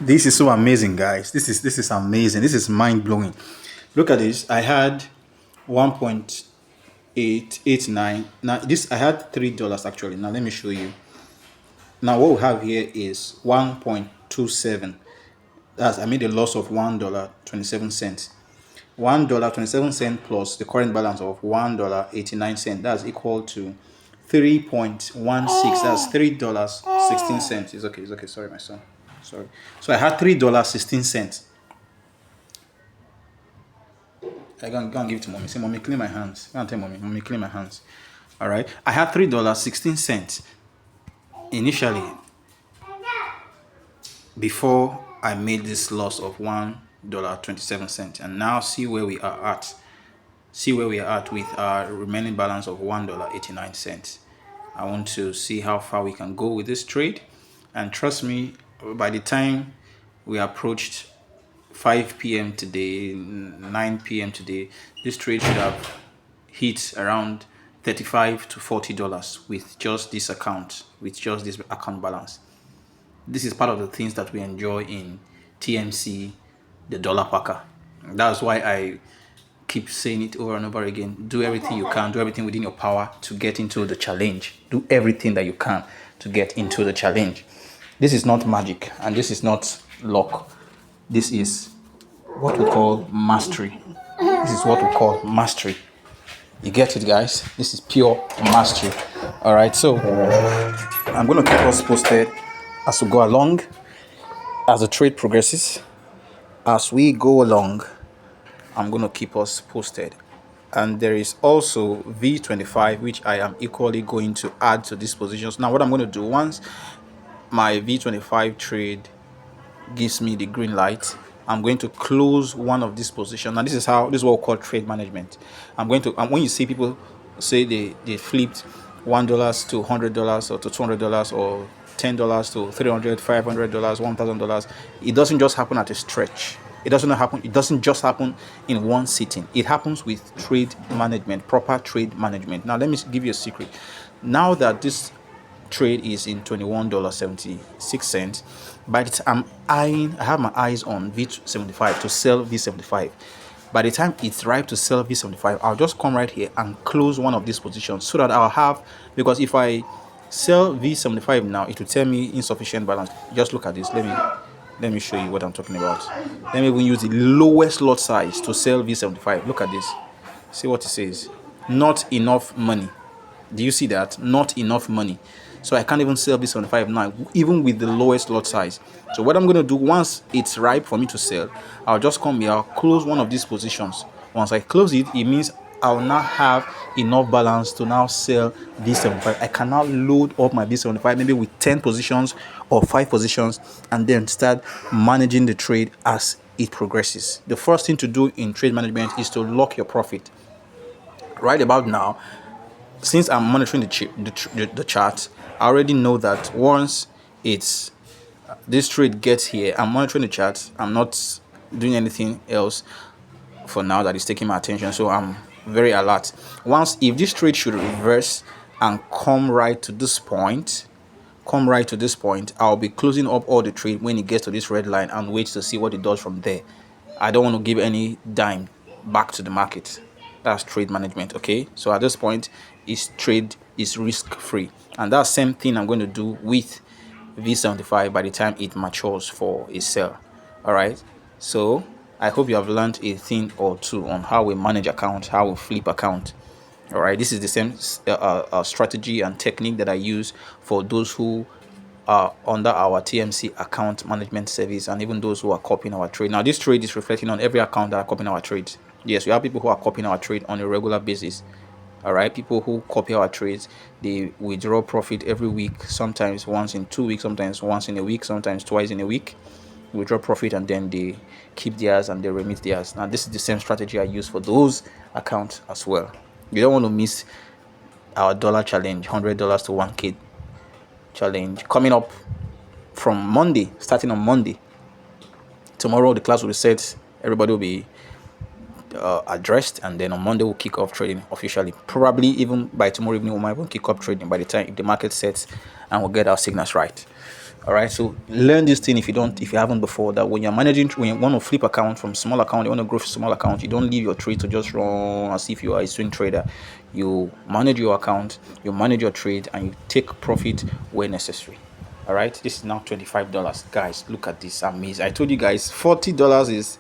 This is so amazing, guys. This is amazing. This is mind blowing. Look at this. I had 1.889. Now this I had $3 actually. Now let me show you. Now what we have here is 1.27. That's I made a loss of $1.27. $1.27 plus the current balance of $1.89. That's equal to 3.16. That's $3.16. It's okay, it's okay. Sorry, my son. Sorry. So I had $3.16. I go and give it to mommy. Say, mommy, clean my hands. Go and tell mommy, clean my hands. All right. I had $3.16 initially before I made this loss of $1.27, and now see where we are at. See where we are at with our remaining balance of $1.89. I want to see how far we can go with this trade, and trust me, by the time we approached 5 p.m. today, 9 p.m. today, this trade should have hit around $35 to $40 with just this account, with just this account balance. This is part of the things that we enjoy in TMC, the dollar packer. That's why I keep saying it over and over again. Do everything you can, do everything within your power to get into the challenge. Do everything that you can to get into the challenge. This is not magic and this is not luck. This is what we call mastery. This is what we call mastery. You get it, guys? This is pure mastery. All right, so I'm going to keep us posted as we go along, as the trade progresses. As we go along, I'm going to keep us posted. And there is also V25, which I am equally going to add to these positions. Now, what I'm going to do, once my V25 trade gives me the green light, I'm going to close one of these positions. Now this is what we call trade management. I'm going to, and when you see people say they flipped $1 to $100 or to $200 or $10 to $300, $500, $1,000, it doesn't just happen at a stretch. It doesn't just happen in one sitting. It happens with trade management, proper trade management. Now let me give you a secret. Now that this trade is in $21.76, by the time I have my eyes on V75 to sell V75. By the time it's ripe to sell V75, I'll just come right here and close one of these positions so that I'll have, because if I sell V75 now, it will tell me insufficient balance. Just look at this. Let me show you what I'm talking about. Let me even use the lowest lot size to sell V75. Look at this. See what it says. Not enough money. Do you see that? Not enough money. So I can't even sell V75 now, even with the lowest lot size. So what I'm going to do, once it's ripe for me to sell, I'll just come here, I'll close one of these positions. Once I close it, it means I'll now have enough balance to now sell V75. I can now load up my V75 maybe with 10 positions or 5 positions and then start managing the trade as it progresses. The first thing to do in trade management is to lock your profit. Right about now, since I'm monitoring the chart, I already know that once this trade gets here, I'm monitoring the chart. I'm not doing anything else for now that is taking my attention, so I'm very alert. If this trade should reverse and come right to this point, I'll be closing up all the trade when it gets to this red line and wait to see what it does from there. I don't want to give any dime back to the market. That's trade management. Okay, so at this point, trade is risk free, and that same thing I'm going to do with V75 by the time it matures for a sell. All right, so I hope you have learned a thing or two on how we manage account, how we flip account. All right, this is the same strategy and technique that I use for those who are under our TMC account management service, and even those who are copying our trade. Now this trade is reflecting on every account that are copying our trades. Yes, we have people who are copying our trade on a regular basis. All right, people who copy our trades, they withdraw profit every week, sometimes once in 2 weeks, sometimes once in a week, sometimes twice in a week. Withdraw profit and then they keep theirs and they remit theirs. Now this is the same strategy I use for those accounts as well. You don't want to miss our dollar challenge, $100 to 1K challenge, coming up from Monday, starting on Monday. Tomorrow the class will reset, everybody will be addressed, and then on Monday we'll kick off trading officially. Probably even by tomorrow evening we might even kick off trading by the time the market sets and we'll get our signals right. All right, so learn this thing if you haven't before, that when you're managing, when you want to flip account from small account, you want to grow small account, you don't leave your trade to just run as if you are a swing trader. You manage your account, you manage your trade, and you take profit where necessary. All right, this is now $25, guys. Look at this, amazing. I told you guys, $40 is,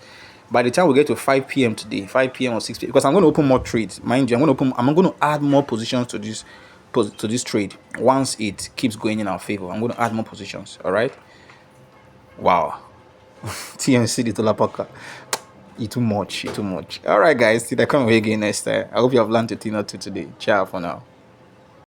by the time we get to 5 p.m. today, 5 p.m. or 6 p.m., because I'm going to open more trades, mind you. I'm going to add more positions to this trade. Once it keeps going in our favor, I'm going to add more positions. All right, wow. TMC the Tolapaka, you too much. All right, guys, till I come away again next time. I hope you have learned a thing or two today. Ciao for now.